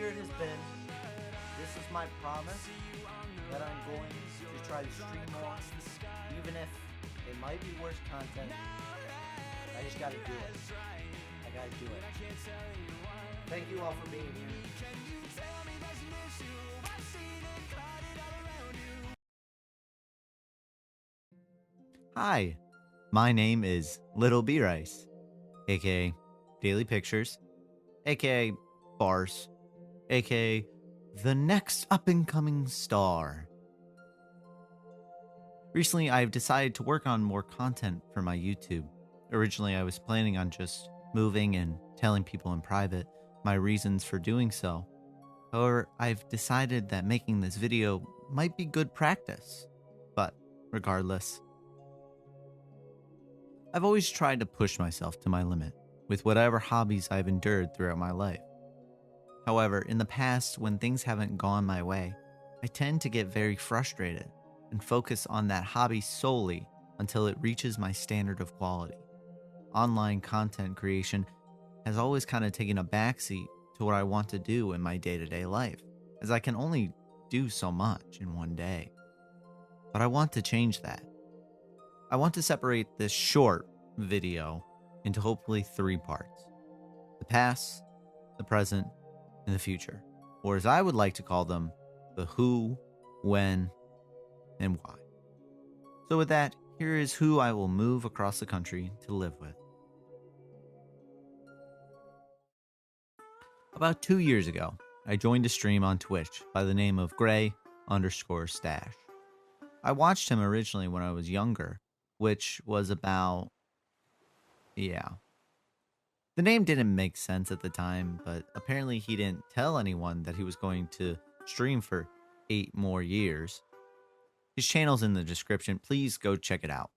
year it has been. This is my promise that I'm going to try to stream more, even if it might be worse content. I just gotta do it. I gotta do it. Thank you all for being here. Hi, my name is Little B Rice, aka Daily Pictures, aka Bars, aka the next up and coming star. Recently, I've decided to work on more content for my YouTube. Originally, I was planning on just moving and telling people in private my reasons for doing so. However, I've decided that making this video might be good practice. But regardless, I've always tried to push myself to my limit with whatever hobbies I've endured throughout my life. However, in the past, when things haven't gone my way, I tend to get very frustrated and focus on that hobby solely until it reaches my standard of quality. Online content creation has always kind of taken a backseat to what I want to do in my day-to-day life, as I can only do so much in one day. But I want to change that. I want to separate this short video into hopefully 3 parts: the past, the present, and the future, or as I would like to call them, the who, when, and why. So with that, here is who I will move across the country to live with. About 2 years ago, I joined a stream on Twitch by the name of Gray_Stash. I watched him originally when I was younger, which was about... yeah. The name didn't make sense at the time, but apparently he didn't tell anyone that he was going to stream for 8 more years. His channel's in the description, please go check it out.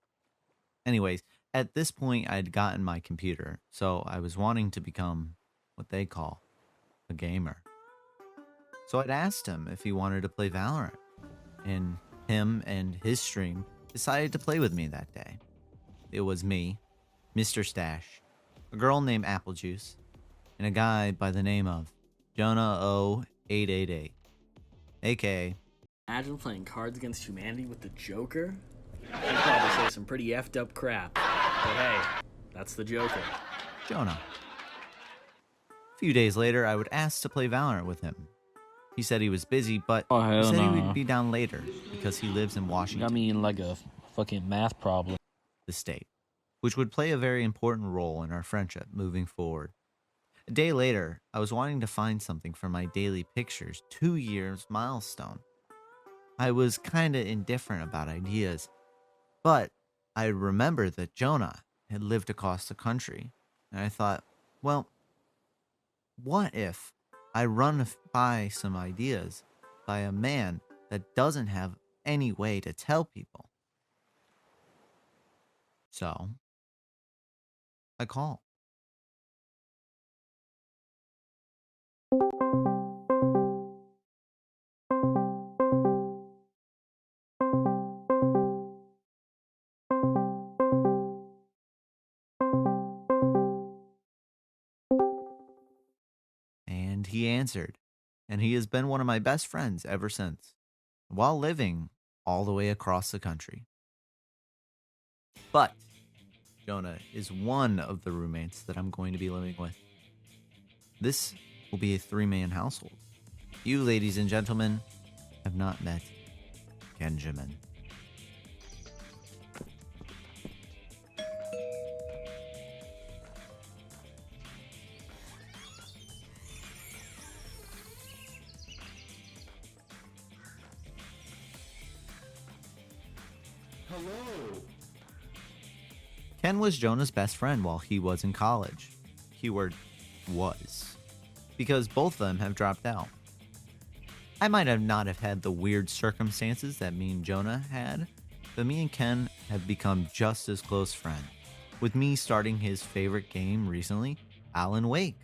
Anyways, at this point I'd gotten my computer, so I was wanting to become what they call a gamer. So I'd asked him if he wanted to play Valorant, and him and his stream decided to play with me that day. It was me, Mr. Stash, a girl named Applejuice, and a guy by the name of Jonah 0888, aka... Imagine playing Cards Against Humanity with the Joker? I'd probably say some pretty effed up crap. But hey, that's the Joker. Jonah. A few days later, I would ask to play Valorant with him. He said he was busy, but he said he would be down later because he lives in Washington. I mean, like a fucking math problem. The state, which would play a very important role in our friendship moving forward. A day later, I was wanting to find something for my Daily Pictures 2 years milestone. I was kinda indifferent about ideas, but I remembered that Jonah had lived across the country, and I thought, well, what if I run by some ideas by a man that doesn't have any way to tell people? So, I called. And he answered, and he has been one of my best friends ever since, while living all the way across the country. But Jonah is one of the roommates that I'm going to be living with. This will be a 3-man household. You, ladies and gentlemen, have not met Benjamin. Hello. Ken was Jonah's best friend while he was in college. Keyword was. Because both of them have dropped out. I might have not have had the weird circumstances that me and Jonah had, but me and Ken have become just as close friends, with me starting his favorite game recently, Alan Wake.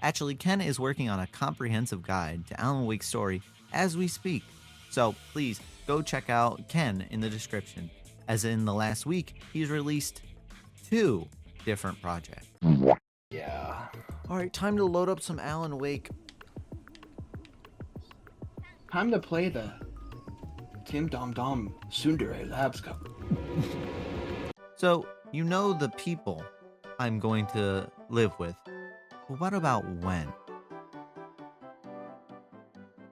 Actually, Ken is working on a comprehensive guide to Alan Wake's story as we speak, so please go check out Ken in the description, as in the last week, he's released 2 different projects. Yeah. Alright, time to load up some Alan Wake. Time to play the Tim Dom Dom Sundere Labs cover. So, you know the people I'm going to live with. But what about when?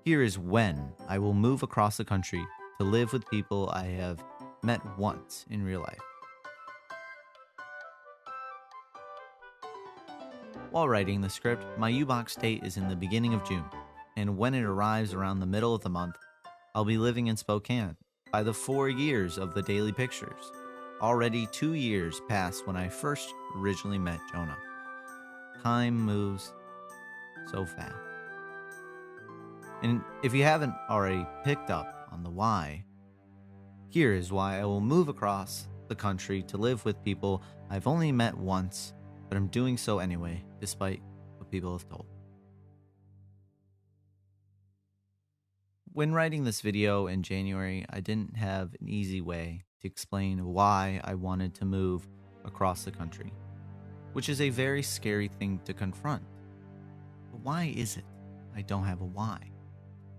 Here is when I will move across the country to live with people I have met once in real life. While writing the script, my U-Box date is in the beginning of June, and when it arrives around the middle of the month, I'll be living in Spokane by the 4 years of the daily pictures. Already 2 years past when I first originally met Jonah. Time moves so fast. And if you haven't already picked up on the why, here is why I will move across the country to live with people I've only met once, but I'm doing so anyway, despite what people have told. When writing this video in January, I didn't have an easy way to explain why I wanted to move across the country, which is a very scary thing to confront. But why is it I don't have a why?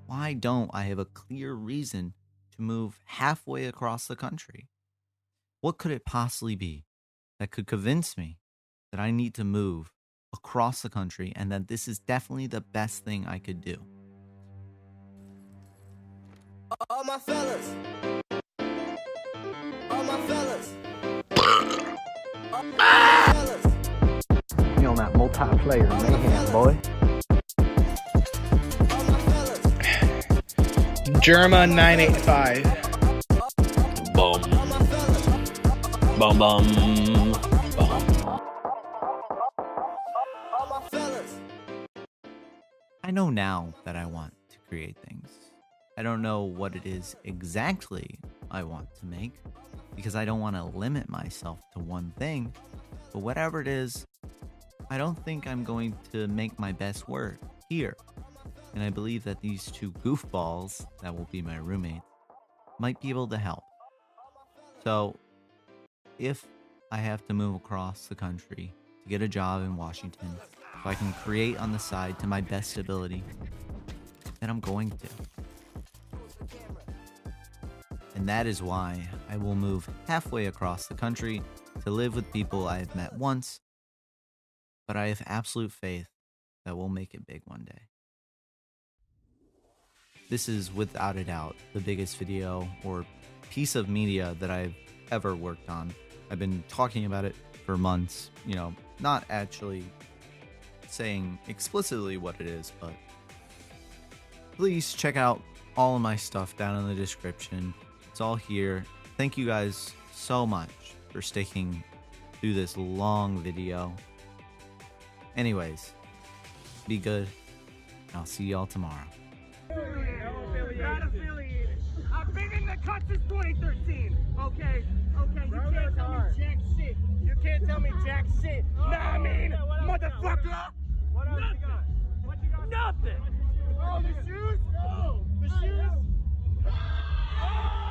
Why don't I have a clear reason to move halfway across the country? What could it possibly be that could convince me that I need to move across the country and that this is definitely the best thing I could do? All my fellas. All my fellas. All my fellas. You on that multiplayer mayhem, boy. All my fellas. Germa 985. Boom. All my fellas. Bum bum. Bum. All my fellas. I know now that I want to create things. I don't know what it is exactly I want to make because I don't want to limit myself to one thing. But whatever it is, I don't think I'm going to make my best work here. And I believe that these two goofballs that will be my roommates might be able to help. So if I have to move across the country to get a job in Washington so I can create on the side to my best ability, then I'm going to. And that is why I will move halfway across the country to live with people I have met once, but I have absolute faith that we'll make it big one day. This is without a doubt the biggest video or piece of media that I've ever worked on. I've been talking about it for months, not actually saying explicitly what it is, but please check out all of my stuff down in the description. It's all here. Thank you guys so much for sticking through this long video. Anyways, be good, and I'll see y'all tomorrow. Not affiliated. I've been in the cut since 2013. Okay. You can't tell me jack shit. You can't tell me jack shit. Nah, I mean, motherfucker. What else you got? What you got? Nothing. Oh, the shoes? Oh, the shoes? Oh.